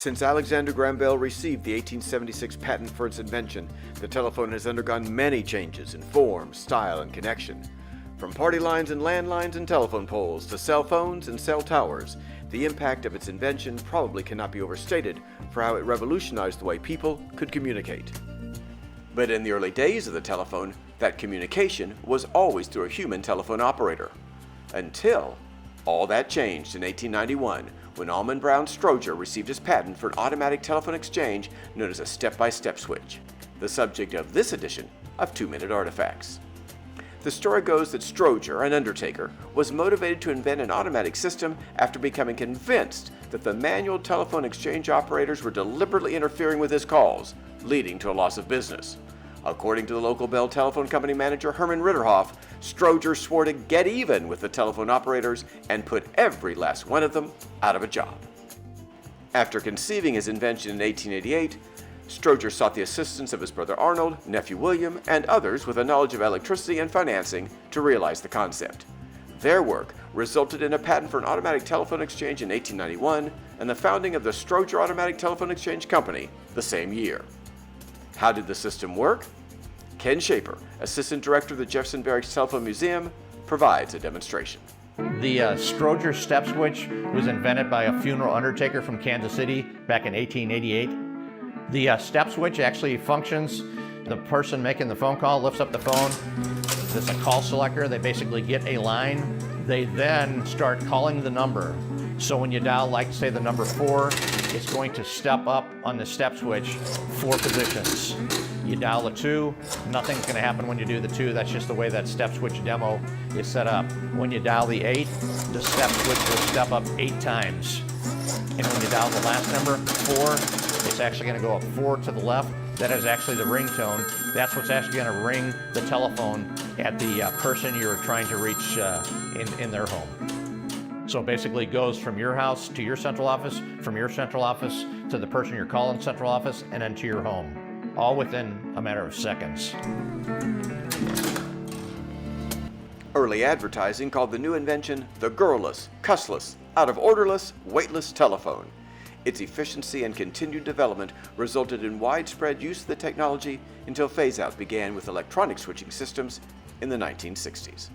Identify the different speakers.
Speaker 1: Since Alexander Graham Bell received the 1876 patent for its invention, the telephone has undergone many changes in form, style, and connection. From party lines and landlines and telephone poles to cell phones and cell towers, the impact of its invention probably cannot be overstated for how it revolutionized the way people could communicate. But in the early days of the telephone, that communication was always through a human telephone operator. Until all that changed in 1891 when Almon Strowger received his patent for an automatic telephone exchange known as a step-by-step switch, the subject of this edition of 2-Minute Artifacts. The story goes that Strowger, an undertaker, was motivated to invent an automatic system after becoming convinced that the manual telephone exchange operators were deliberately interfering with his calls, leading to a loss of business. According to the local Bell Telephone Company manager Herman Ritterhoff, Strowger swore to get even with the telephone operators and put every last one of them out of a job. After conceiving his invention in 1888, Strowger sought the assistance of his brother Arnold, nephew William, and others with a knowledge of electricity and financing to realize the concept. Their work resulted in a patent for an automatic telephone exchange in 1891 and the founding of the Strowger Automatic Telephone Exchange Company the same year. How did the system work? Ken Schaper, Assistant Director of the Jefferson Barracks Telephone Museum, provides a demonstration.
Speaker 2: The Strowger step switch was invented by a funeral undertaker from Kansas City back in 1888. The step switch actually functions. The person making the phone call lifts up the phone. There's a call selector. They basically get a line. They then start calling the number. So when you dial, like say the number 4, it's going to step up on the step switch 4 positions. You dial the 2, nothing's going to happen when you do the 2. That's just the way that step switch demo is set up. When you dial the 8, the step switch will step up 8 times. And when you dial the last number, 4, it's actually going to go up 4 to the left. That is actually the ringtone. That's what's actually going to ring the telephone at the person you're trying to reach in their home. So basically it goes from your house to your central office, from your central office to the person you're calling central office, and then to your home, all within a matter of seconds.
Speaker 1: Early advertising called the new invention the girl-less, cuss-less, out-of-orderless, weightless telephone. Its efficiency and continued development resulted in widespread use of the technology until phase-out began with electronic switching systems in the 1960s.